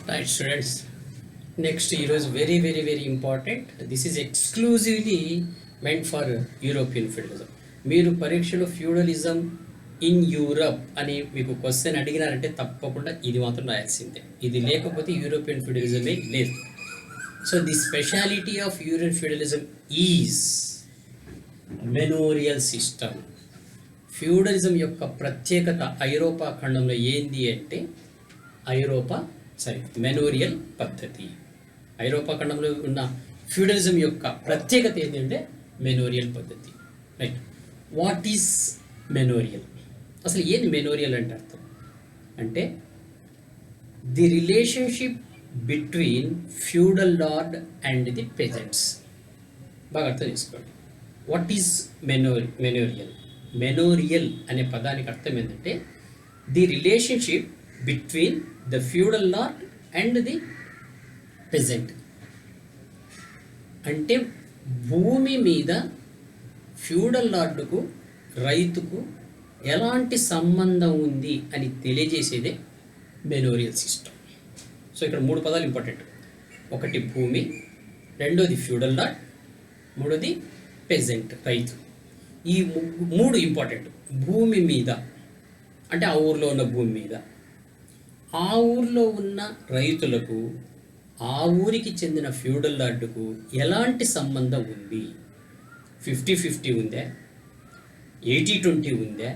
Right, students. Next year is very important. This is exclusively meant for European feudalism. మీరు పరీక్షలో feudalism in Europe అని మీకు question అడిగినారంటే తప్పకుండా ఇది మాత్రం రాయాల్సిందే. ఇది లేకపోతే యూరోపియన్ ఫ్యూడలిజమే లేదు. So the speciality of European feudalism is manorial system. Feudalism యొక్క ప్రత్యేకత ఐరోపా ఖండంలో ఏంది అంటే మెనోరియల్ పద్ధతి. ఐరోపా ఖండంలో ఉన్న ఫ్యూడలిజం యొక్క ప్రత్యేకత ఏంటంటే మెనోరియల్ పద్ధతి. రైట్. What is manorial? అసలు ఏంది మెనోరియల్ అంటే అర్థం అంటే the relationship between feudal lord and the peasants. బాగా అర్థం చేసుకోండి. What is మెనోరియల్? మెనోరియల్ అనే పదానికి అర్థం ఏంటంటే the relationship between the feudal lord and the pheasant. అంటే భూమి మీద ఫ్యూడల్ లార్డుకు రైతుకు ఎలాంటి సంబంధం ఉంది అని తెలియజేసేదే మెనోరియల్ సిస్టమ్. సో ఇక్కడ 3 పదాలు ఇంపార్టెంట్. ఒకటి భూమి, రెండోది ఫ్యూడల్ లార్డ్, మూడోది పెజెంట్ రైతు. ఈ 3 ఇంపార్టెంట్. భూమి మీద అంటే ఆ ఊర్లో ఉన్న భూమి మీద, ఆ ఊర్లో ఉన్న రైతులకు ఆ ఊరికి చెందిన ఫ్యూడల్ లార్డుకు ఎలాంటి సంబంధం ఉంది? 50-50 ఉందా, 80-20 ఉందా,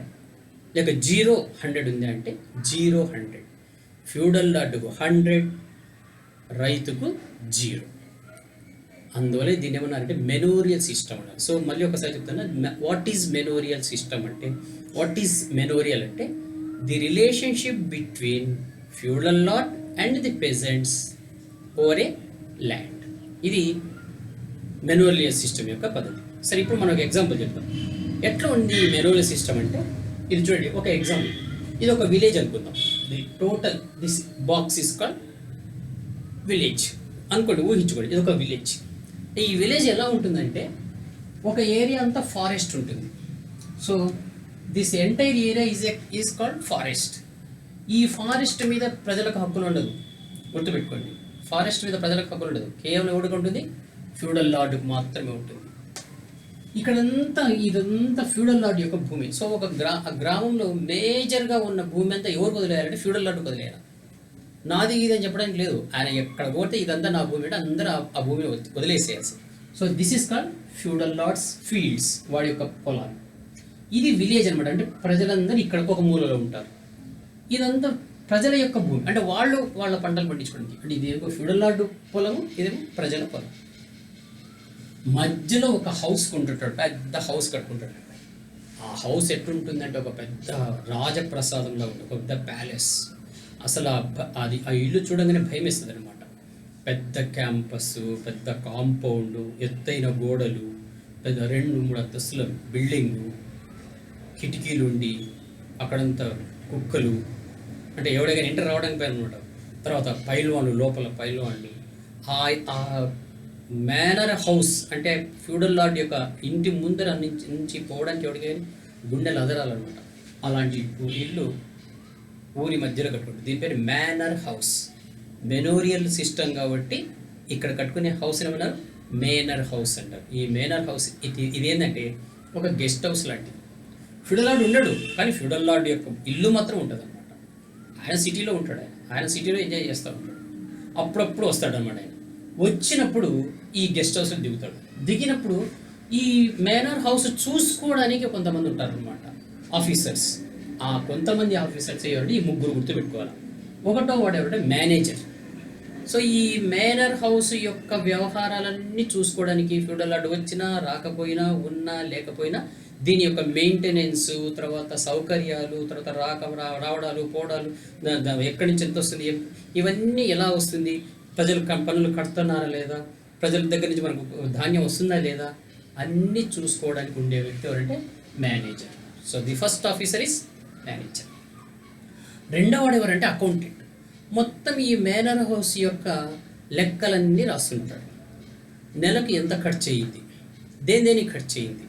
లేక 0-100 ఉందా అంటే 0-100. ఫ్యూడల్ లార్డుకు 100, రైతుకు 0. అందువల్ల దీన్ని ఏమన్నారంటే మెనోరియల్ సిస్టమ్ అన్నారు. సో మళ్ళీ ఒకసారి చెప్తాను, వాట్ ఈజ్ మెనోరియల్ సిస్టమ్ అంటే, వాట్ ఈజ్ మెనోరియల్ అంటే the relationship between feudal lord and the pageants over a land. ఇది మెనోరియల్ సిస్టమ్ యొక్క పద్ధతి. సరే, ఇప్పుడు మనం ఒక ఎగ్జాంపుల్ చెప్తాం. ఎట్లా ఉంది మెనోరియల్ సిస్టమ్ అంటే, ఇది చూడండి, ఒక ఎగ్జాంపుల్. ఇది ఒక విలేజ్ అనుకుందాం. The total this box is called village అనుకోండి, ఊహించుకోండి. ఇది ఒక విలేజ్. ఈ విలేజ్ ఎలా ఉంటుందంటే, ఒక ఏరియా అంతా ఫారెస్ట్ ఉంటుంది. So this entire area is called forest. ఈ ఫారెస్ట్ మీద ప్రజలకు హక్కులు ఉండదు, గుర్తుపెట్టుకోండి. ఫారెస్ట్ మీద ప్రజలకు హక్కులు ఉండదు. కేవలం ఎవరికి ఉంటుంది? ఫ్యూడల్ లార్డ్కి మాత్రమే ఉంటుంది. ఇదంతా ఫ్యూడల్ లార్డ్ యొక్క భూమి. సో ఒక గ్రామంలో మేజర్గా ఉన్న భూమి అంతా ఎవరికి వదిలేయాలంటే ఫ్యూడల్ లార్డ్కి వదిలేయాలి. నాది ఇది అని చెప్పడానికి లేదు. ఆయన ఎక్కడ పోతే ఇదంతా నా భూమి అంటే అందరూ ఆ భూమిని వదిలేసేయాల్సి. So this is called feudal lords fields, వాడి యొక్క పొలాలు. ఇది విలేజ్ అనమాట. అంటే ప్రజలందరూ ఇక్కడ ఒక మూలలో ఉంటారు. ఇదంతా ప్రజల యొక్క భూమి, అంటే వాళ్ళ పంటలు పండించుకోవడానికి. అంటే ఇదేమో ఫ్యూడల్ లార్డ్ పొలము, ఇదేమో ప్రజల పొలం. మధ్యలో ఒక హౌస్ కొంటుంటాడు, పెద్ద హౌస్ కట్టుకుంటాడు. ఆ హౌస్ ఎట్లుంటుందంటే ఒక పెద్ద రాజప్రసాదంలో ఉంటుంది, ఒక పెద్ద ప్యాలెస్. అసలు ఆ ఇల్లు చూడంగానే భయం వేస్తుంది అనమాట. పెద్ద క్యాంపస్, పెద్ద కాంపౌండ్, ఎత్తైన గోడలు, పెద్ద 2-3 అంతస్తుల బిల్డింగు, కిటికీలు ఉండి అక్కడంతా కుక్కలు, అంటే ఎవడైనా ఎంటర్ రావడానికి పైన అనమాట. తర్వాత పైల్వాన్లు, లోపల పైల్వాన్లు. ఆ మేనర్ హౌస్ అంటే ఫ్యూడల్ లార్డ్ యొక్క ఇంటి ముందర నుంచి పోవడానికి ఎవరికైనా గుండెలు అదరాలన్నమాట. అలాంటి ఇల్లు ఊరి మధ్యలో కట్టుకుంటుంది. దీని పేరు మేనర్ హౌస్. మెనోరియల్ సిస్టమ్ కాబట్టి ఇక్కడ కట్టుకునే హౌస్ ఏమన్నారు? మేనర్ హౌస్ అంటారు. ఈ మేనర్ హౌస్ ఇది ఏంటంటే ఒక గెస్ట్ హౌస్ లాంటిది. ఫ్యూడల్ లార్డ్ ఉండడు, కానీ ఫ్యూడల్ లార్డ్ యొక్క ఇల్లు మాత్రం ఉంటుంది అనమాట. ఆయన సిటీలో ఉంటాడు, ఆయన సిటీలో ఎంజాయ్ చేస్తూ ఉంటాడు. అప్పుడప్పుడు వస్తాడు అనమాట. ఆయన వచ్చినప్పుడు ఈ గెస్ట్ హౌస్లో దిగుతాడు. దిగినప్పుడు ఈ మేనర్ హౌస్ చూసుకోవడానికి కొంతమంది ఉంటారనమాట, ఆఫీసర్స్. ఆ కొంతమంది ఆఫీసర్స్ ఎవరంటే ఈ 3 గుర్తుపెట్టుకోవాలి. ఒకటో వాడు ఎవరంటే మేనేజర్. సో ఈ మేనర్ హౌస్ యొక్క వ్యవహారాలన్నీ చూసుకోవడానికి ఫ్యూడల్ లార్డ్ వచ్చినా రాకపోయినా, ఉన్నా లేకపోయినా, దీని యొక్క మెయింటెనెన్స్, తర్వాత సౌకర్యాలు, తర్వాత రావడాలు పోవడాలు, ఎక్కడి నుంచి ఎంత వస్తుంది, ఇవన్నీ ఎలా వస్తుంది, ప్రజలు పనులు కడుతున్నారా లేదా, ప్రజల దగ్గర నుంచి మనకు ధాన్యం వస్తుందా లేదా, అన్నీ చూసుకోవడానికి ఉండే వ్యక్తి ఎవరంటే manager. So the first officer is manager. రెండవవాడు ఎవరంటే అకౌంటెంట్. మొత్తం ఈ మేనర్ హౌస్ యొక్క లెక్కలన్నీ రాస్తుంటాడు. నెలకు ఎంత ఖర్చు అయ్యింది, దేనికి ఖర్చు అయ్యింది,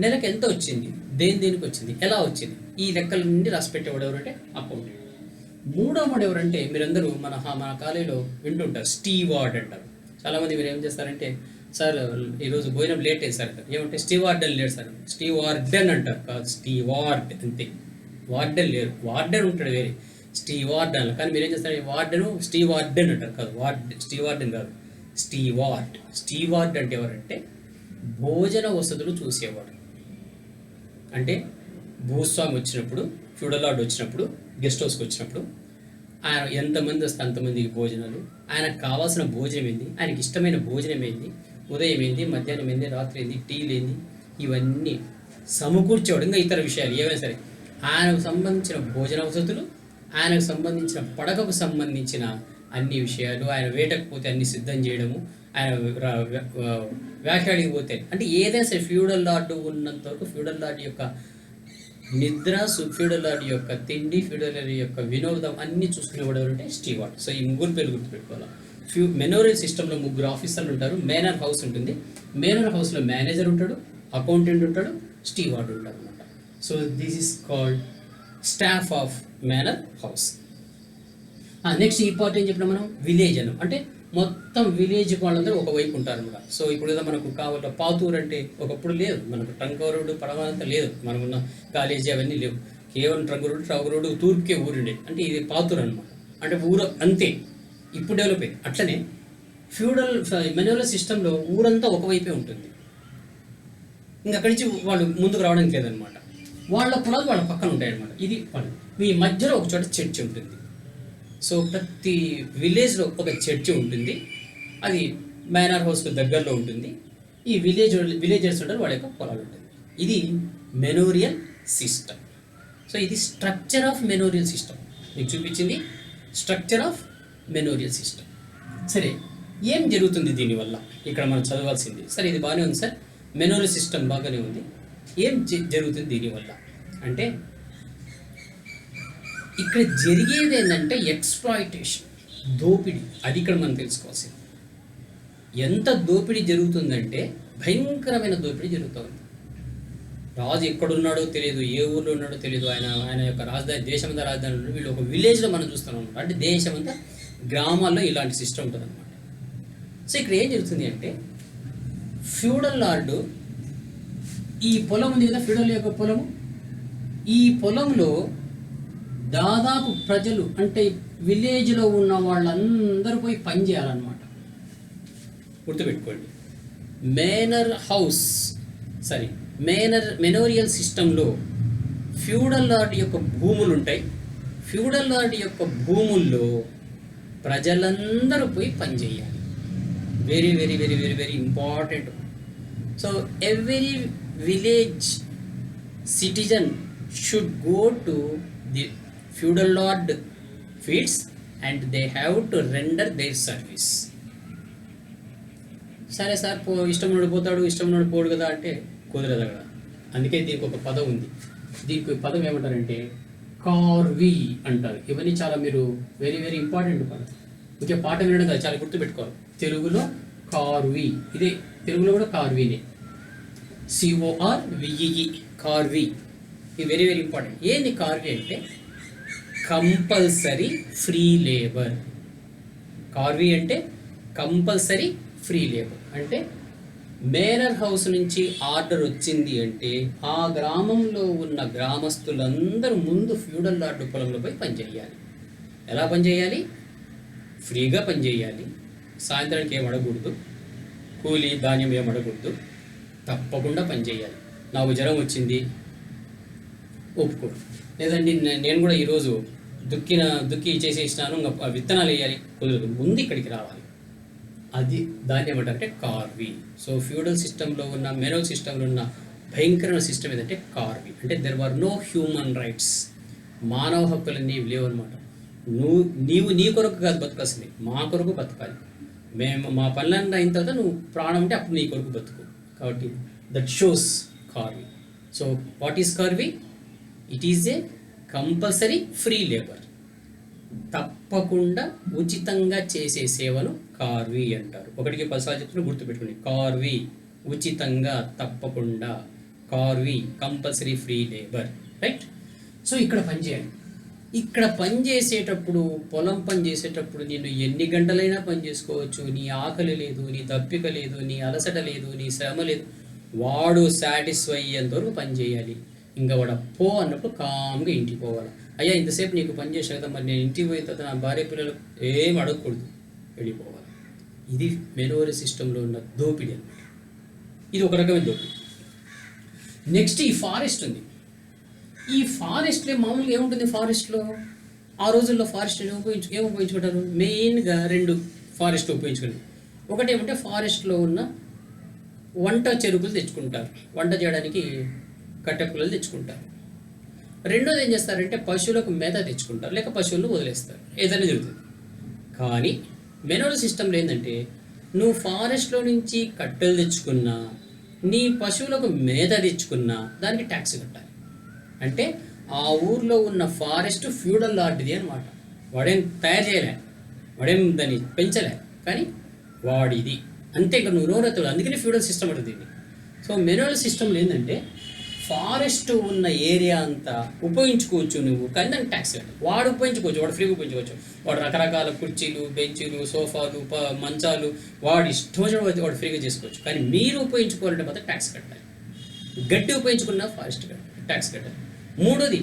నెలకు ఎంత వచ్చింది, దేనికి వచ్చింది, ఎలా వచ్చింది, ఈ లెక్కలన్నీ రాసి పెట్టేవాడు ఎవరంటే అకౌంటెంట్. మూడో వాడు ఎవరంటే మీరందరూ మన కాలేజీలో వింటుంటారు, స్టీవార్డ్ అంటారు. చాలామంది మీరు ఏం చేస్తారంటే, సార్ ఈరోజు భోజనం లేట్ అయ్యింది సార్ అంటారు. ఏమంటే స్టీవార్డెన్ లేడు సార్, స్టీవార్డెన్ అంటారు, కాదు స్టీవార్డ్ అంతే. వార్డెన్ లేరు, వార్డెన్ ఉంటాడు వేరే, స్టీవార్డెన్. కానీ మీరు ఏం చేస్తారు, వార్డెను స్టీవార్డెన్ అంటారు, కాదు స్టీవార్డెన్ కాదు, స్టీవార్డ్. స్టీవార్డ్ అంటే ఎవరంటే భోజన వసతులు చూసేవాడు. అంటే భూస్వామి వచ్చినప్పుడు, ఫ్యూడల్ లార్డ్ వచ్చినప్పుడు, గెస్ట్ హౌస్కి వచ్చినప్పుడు ఆయన ఎంతమంది వస్తే అంతమందికి భోజనాలు, ఆయనకు కావాల్సిన భోజనం ఏంది, ఆయనకి ఇష్టమైన భోజనం ఏంది, ఉదయం ఏంది, మధ్యాహ్నం ఏంది, రాత్రి ఏంది, టీలు ఏంది, ఇవన్నీ సమకూర్చేవాడు. ఇంకా ఇతర విషయాలు ఏవైనా సరే ఆయనకు సంబంధించిన భోజన వసతులు, ఆయనకు సంబంధించిన పడకకు సంబంధించిన అన్ని విషయాలు, ఆయన వేటకు పోతే అన్ని సిద్ధం చేయడము, ఆయన వేటాడికి పోతే అంటే ఏదైనా సరే ఫ్యూడల్ లార్డు ఉన్నంత వరకు ఫ్యూడల్ లార్డ్ యొక్క నిద్ర, ఫ్యూడల్ లార్డ్ యొక్క తిండి, ఫ్యూడల్ లార్డ్ యొక్క వినోదం అన్ని చూసుకునేవాడు ఎవరంటే స్టీవార్డ్. సో ఈ ముగ్గురు పేరు గుర్తుపెట్టుకోవాలి. మెనోరియల్ సిస్టంలో 3 ఆఫీసర్లు ఉంటారు. మేనర్ హౌస్ ఉంటుంది, మేనర్ హౌస్లో మేనేజర్ ఉంటాడు, అకౌంటెంట్ ఉంటాడు, స్టీవార్డ్ ఉంటాడు అనమాట. So this is called staff of manner house. Next ఈ పార్ట్ ఏం చెప్పినా మనం, విలేజ్ అని అంటే మొత్తం విలేజ్ వాళ్ళందరూ ఒకవైపు ఉంటారు అనమాట. సో ఇప్పుడు ఏదో మనకు కావాల పాతూరు అంటే ఒకప్పుడు లేదు, మనకు ట్రంక్ రోడ్డు పడవంతా లేదు, మనకున్న కాలేజీ అవన్నీ లేవు, కేవలం ట్రంక్ రోడ్డు తూర్పుకే ఊరుండే, అంటే ఇది పాతూరు అనమాట. అంటే ఊరు అంతే, ఇప్పుడు డెవలప్ అయింది. అట్లనే ఫ్యూడల్ మెనోరియల్ సిస్టంలో ఊరంతా ఒకవైపే ఉంటుంది, ఇంకా అక్కడి నుంచి వాళ్ళు ముందుకు రావడానికి లేదనమాట. వాళ్ళ పొలాలు వాళ్ళ పక్కన ఉంటాయన్నమాట. ఇది వాళ్ళు మీ మధ్యలో ఒక చోట చర్చి ఉంటుంది. సో ప్రతి విలేజ్లో ఒక చర్చి ఉంటుంది, అది మేనర్ హౌస్కు దగ్గరలో ఉంటుంది. ఈ విలేజర్స్ ఉంటారు, వాళ్ళ యొక్క పొలాలు ఉంటుంది. ఇది మెనోరియల్ సిస్టమ్. సో ఇది స్ట్రక్చర్ ఆఫ్ మెనోరియల్ సిస్టమ్. మీకు చూపించింది స్ట్రక్చర్ ఆఫ్ మెనోరియల్ సిస్టమ్. సరే, ఏం జరుగుతుంది దీనివల్ల ఇక్కడ మనం చదవాల్సింది. సరే ఇది బాగానే ఉంది సార్, మెనోరియల్ సిస్టమ్ బాగానే ఉంది, ఏం జరుగుతుంది దీనివల్ల అంటే ఇక్కడ జరిగేది ఏంటంటే ఎక్స్‌ప్లాయిటేషన్, దోపిడీ. అది ఇక్కడ మనం తెలుసుకోవాల్సింది. ఎంత దోపిడీ జరుగుతుందంటే భయంకరమైన దోపిడీ జరుగుతుంది. రాజు ఎక్కడున్నాడో తెలియదు, ఏ ఊళ్ళో ఉన్నాడో తెలియదు, ఆయన యొక్క రాజధాని, దేశమంతా రాజధాని ఉన్నాడు. వీళ్ళు ఒక విలేజ్లో మనం చూస్తున్నాం అనమాట. అంటే దేశమంతా గ్రామాల్లో ఇలాంటి సిస్టమ్ ఉంటుంది అనమాట. సో ఇక్కడ ఏం జరుగుతుంది అంటే ఫ్యూడల్ లార్డు ఈ పొలం ఉంది కదా, ఫ్యూడల్ యొక్క పొలము, ఈ పొలంలో దాదాపు ప్రజలు అంటే విలేజ్లో ఉన్న వాళ్ళందరూ పోయి పని చేయాలన్నమాట. గుర్తుపెట్టుకోండి, మెనోరియల్ సిస్టంలో ఫ్యూడల్ లార్డ్ యొక్క భూములు ఉంటాయి. ఫ్యూడల్ లార్డ్ యొక్క భూముల్లో ప్రజలందరూ పోయి పని చేయాలి. Very very very very very important. So every village citizen should go to the feudal lord fields and they have to render their service. సరే సార్ ఇష్టం నుండి పోతాడు, ఇష్టం నుండి పోడు కదా అంటే కుదరదు కదా. అందుకే దీనికి ఒక పదం ఉంది. దీనికి పదం ఏమంటారంటే కార్వి అంటారు. ఇవన్నీ చాలా మీరు వెరీ వెరీ ఇంపార్టెంట్ పదం. ఇంకే పాట వినడం కదా, చాలా గుర్తుపెట్టుకోవాలి. తెలుగులో కార్వి, ఇదే తెలుగులో కూడా కార్వీనే, CORVEE, కార్వి. ఇది వెరీ వెరీ ఇంపార్టెంట్. ఏంది కార్వి అంటే కంపల్సరీ ఫ్రీ లేబర్. కార్వి అంటే కంపల్సరీ ఫ్రీ లేబర్. అంటే మేనర్ హౌస్ నుంచి ఆర్డర్ వచ్చింది అంటే ఆ గ్రామంలో ఉన్న గ్రామస్తులందరూ ముందు ఫ్యూడల్ లార్డు పొలంలో పోయి పనిచేయాలి. ఎలా పనిచేయాలి? ఫ్రీగా పనిచేయాలి. సాయంత్రానికి ఏం అడగకూడదు, కూలీ ధాన్యం ఏం అడగకూడదు, తప్పకుండా పనిచేయాలి. నాకు జ్వరం వచ్చింది ఒప్పుకోడు, లేదండి నేను కూడా ఈరోజు దుక్కి చేసేసినాను, ఇంకా విత్తనాలు వేయాలి, కుదరదు, ముందు ఇక్కడికి రావాలి. అది దాన్ని ఏమంటారంటే కార్వి. సో ఫ్యూడల్ సిస్టంలో ఉన్న మెనోరియల్ సిస్టంలో ఉన్న భయంకరమైన సిస్టమ్ ఏదంటే కార్వి. అంటే there are no human rights. మానవ హక్కులన్నీ లేవు అనమాట. నీవు నీ కొరకు కాదు బతకాల్సింది, మా కొరకు బతకాలి. మేము మా పనులన్నీ అయిన తర్వాత నువ్వు ప్రాణం అంటే అప్పుడు నీ కొరకు బతుకు. కాబట్టి that shows Karvy. So what is Karvy? It is a compulsory free labour. తప్పకుండా ఉచితంగా చేసే సేవను కార్వి అంటారు. 1కి 10 సార్లు చెప్తున్నా, గుర్తుపెట్టుకోండి. కార్వి ఉచితంగా, తప్పకుండా, Karvy compulsory free labour, right? So ఇక్కడ పనిచేయాలి. ఇక్కడ పని చేసేటప్పుడు, పొలం పని చేసేటప్పుడు నేను ఎన్ని గంటలైనా పని చేసుకోవచ్చు. నీ ఆకలి లేదు, నీ దప్పిక లేదు, నీ అలసట లేదు, నీ శ్రమ లేదు. వాడు సాటిస్ఫై అయ్యేంతవరకు పని చేయాలి. ఇంకా వాడు పో అన్నప్పుడు కామ్గా ఇంటికి పోవాలి. అయ్యా ఇంతసేపు నీకు పని చేసే కదా, మరి నేను ఇంటికి పోయిన తర్వాత నా భార్య పిల్లలు ఏం అడగకూడదు, వెళ్ళిపోవాలి. ఇది మెనోరీ సిస్టంలో ఉన్న దోపిడీ అన్నమాట. ఇది ఒక రకమైన దోపిడీ. నెక్స్ట్ ఈ ఫారెస్ట్ ఉంది. ఈ ఫారెస్ట్లో మామూలుగా ఏముంటుంది ఫారెస్ట్లో? ఆ రోజుల్లో ఫారెస్ట్ ఏం ఉపయోగించుకుంటారు? మెయిన్గా 2 ఫారెస్ట్ ఉపయోగించుకుని. ఒకటి ఏమంటే ఫారెస్ట్లో ఉన్న వంట చెరుకులు తెచ్చుకుంటారు, వంట చేయడానికి కట్టె పుల్లలు తెచ్చుకుంటారు. రెండోది ఏం చేస్తారంటే పశువులకు మేత తెచ్చుకుంటారు, లేక పశువులను వదిలేస్తారు, ఏదైనా జరుగుతుంది. కానీ మెనోరీ సిస్టంలో ఏంటంటే నువ్వు ఫారెస్ట్లో నుంచి కట్టెలు తెచ్చుకున్నా, నీ పశువులకు మేత తెచ్చుకున్నా దానికి ట్యాక్స్ కట్టాలి. అంటే ఆ ఊర్లో ఉన్న ఫారెస్ట్ ఫ్యూడల్ లాంటిది అనమాట. వాడేం తయారు చేయలే, వాడేం దాన్ని పెంచలే, కానీ వాడిది అంతే. ఇక నువ్వు నోరెత్తడు. అందుకనే ఫ్యూడల్ సిస్టమ్ ఉంటుంది ఇది. సో మెనోరీ సిస్టంలో ఏంటంటే ఫారెస్ట్ ఉన్న ఏరియా అంతా ఉపయోగించుకోవచ్చు నువ్వు, కానీ దానికి ట్యాక్స్ కట్టాలి. వాడు ఉపయోగించుకోవచ్చు, వాడు ఫ్రీగా ఉపయోగించుకోవచ్చు. వాడు రకరకాల కుర్చీలు, బెంచీలు, సోఫాలు, మంచాలు వాడు ఇష్టం వచ్చిన వాడు ఫ్రీగా చేసుకోవచ్చు. కానీ మీరు ఉపయోగించుకోవాలంటే మాత్రం ట్యాక్స్ కట్టాలి. గడ్డి ఉపయోగించుకున్న ఫారెస్ట్ ట్యాక్స్ కట్టాలి. మూడోది,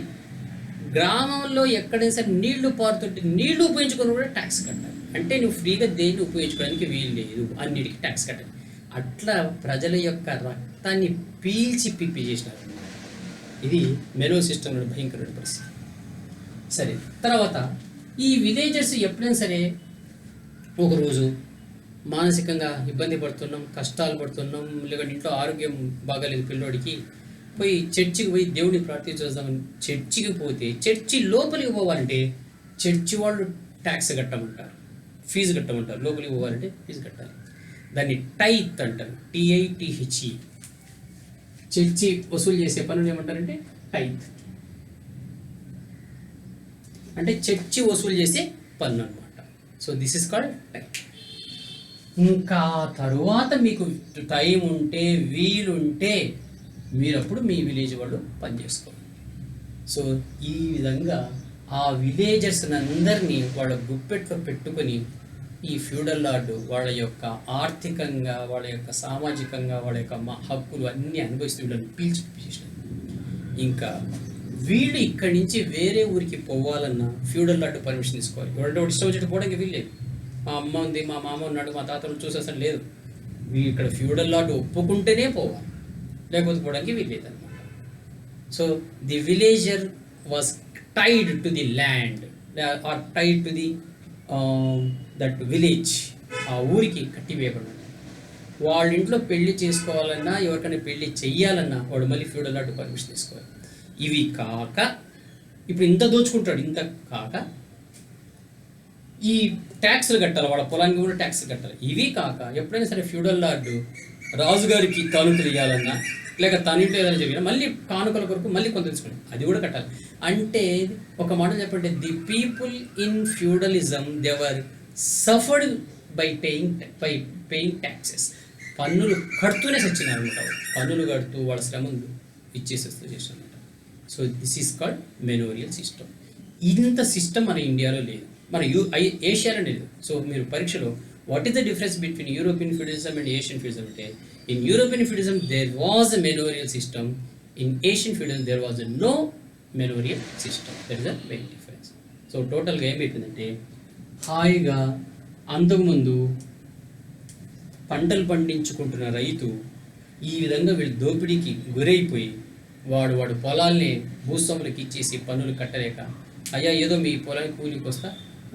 గ్రామంలో ఎక్కడైనా సరే నీళ్లు పారుతుంటే నీళ్లు ఉపయోగించుకుని కూడా ట్యాక్స్ కట్టాలి. అంటే నువ్వు ఫ్రీగా దేన్ని ఉపయోగించుకోవడానికి వీలు లేదు, అన్నిటికీ ట్యాక్స్ కట్టాలి. అట్లా ప్రజల యొక్క రక్తాన్ని పీల్చి పిప్పి చేసినారు. ఇది మెనోరీ సిస్టంలో భయంకరమైన పరిస్థితి. సరే, తర్వాత ఈ విలేజర్స్ ఎప్పుడైనా సరే ఒకరోజు మానసికంగా ఇబ్బంది పడుతున్నాం, కష్టాలు పడుతున్నాం, లేకపోతే ఇంట్లో ఆరోగ్యం బాగాలేదు పిల్లోడికి, పోయి చర్చికి పోయి దేవుడిని ప్రార్థించేద్దామని చర్చికి పోతే, చర్చి లోపలికి పోవాలంటే చర్చి వాళ్ళు ట్యాక్స్ కట్టమంటారు, ఫీజు కట్టమంటారు. లోపలికి పోవాలంటే ఫీజు కట్టాలి. దాన్ని టైత్ అంటారు, TITHE. చర్చి వసూలు చేసే పనులు ఏమంటారంటే టైత్. అంటే చర్చి వసూలు చేసే పన్ను అనమాట. So this is called tithe. ఇంకా తరువాత మీకు టైం ఉంటే, వీలుంటే మీరు అప్పుడు మీ విలేజ్ వాళ్ళు పని చేసుకోవాలి. సో ఈ విధంగా ఆ విలేజర్స్ అందరినీ వాళ్ళ గుప్పెట్లో పెట్టుకొని ఈ ఫ్యూడల్ లార్డు వాళ్ళ యొక్క ఆర్థికంగా, వాళ్ళ యొక్క సామాజికంగా, వాళ్ళ యొక్క హక్కులు అన్నీ అనుభవిస్తూ వీళ్ళని పీల్చిపిచ్చేసినారు. ఇంకా వీళ్ళు ఇక్కడి నుంచి వేరే ఊరికి పోవాలన్నా ఫ్యూడల్ లార్డు పర్మిషన్ తీసుకోవాలి. ఎవరంటే వాడు ఇష్టం వచ్చేట్టు పోవడానికి వీల్లేదు. మా అమ్మ ఉంది, మా మామ ఉన్నాడు, మా తాతలు చూసేసరి లేదు. ఇక్కడ ఫ్యూడల్ లార్డు ఒప్పుకుంటేనే పోవాలి, లేకపోతే పోవడానికి వీల్లేదు అనమాట. So the villager was tied to the land or tied to the that village. ఆ ఊరికి కట్టివేయబడి వాళ్ళ ఇంట్లో పెళ్లి చేసుకోవాలన్నా, ఎవరికైనా పెళ్లి చెయ్యాలన్నా వాడు మళ్ళీ ఫ్యూడల్ లార్డు పర్మిషన్ తీసుకోవాలి. ఇవి కాక ఇప్పుడు ఇంత దోచుకుంటాడు, ఇంత కాక ఈ ట్యాక్స్లు కట్టాలి, వాళ్ళ పొలానికి కూడా ట్యాక్స్ కట్టాలి. ఇవి కాక ఎప్పుడైనా సరే ఫ్యూడల్ లార్డు రాజుగారికి కానుకలు ఇవ్వాలన్నా, లేక తన ఇంట్లో ఏదైనా జరిగినా మళ్ళీ కానుకల కొరకు మళ్ళీ కొంత తెలుసుకోండి, అది కూడా కట్టాలి. అంటే ఒక మాట చెప్పంటే the people in feudalism they were suffered by paying taxes. పన్నులు కడుతూనే సచ్చినారు అనమాట. పన్నులు కడుతూ వాళ్ళ శ్రమను ఇచ్చేసేస్తూ చేసినమాట. So this is called manorial system. ఇంత సిస్టమ్ మన ఇండియాలో లేదు, మన ఏషియాలో లేదు. సో మీరు పరీక్షలో what is the difference between European feudalism and Asian feudalism అంటే, in European feudalism there was a manorial system, in Asian feudalism there was no manorial system. That is a very difference. So టోటల్గా ఏమైపోయిందంటే, హాయిగా అంతకుముందు పంటలు పండించుకుంటున్న రైతు ఈ విధంగా వీళ్ళు దోపిడీకి గురైపోయి వాడు పొలాల్ని భూస్వాములకు ఇచ్చేసి పన్నులు కట్టలేక, అయ్యా ఏదో మీ పొలానికి కూలికి వస్తా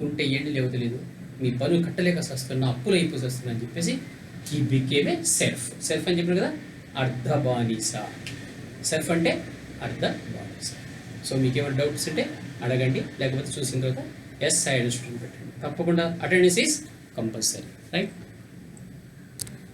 ఉంటే ఏంటి లేవో తెలియదు, మీ పన్నులు కట్టలేక వస్తున్నా, అప్పులు అయిపోయి వస్తున్నా అని చెప్పేసి ఈ బికేమే సెల్ఫ్. సెల్ఫ్ అని చెప్పిన కదా, అర్ధ బానిస. సెల్ఫ్ అంటే అర్ధ బానిస. సో మీకు ఏమైనా డౌట్స్ ఉంటే అడగండి, లేకపోతే చూసిన తర్వాత ఎస్ ఐ అండర్స్టాండ్ పెట్టండి. తప్పకుండా అటెండెన్స్ ఈజ్ కంపల్సరీ, రైట్?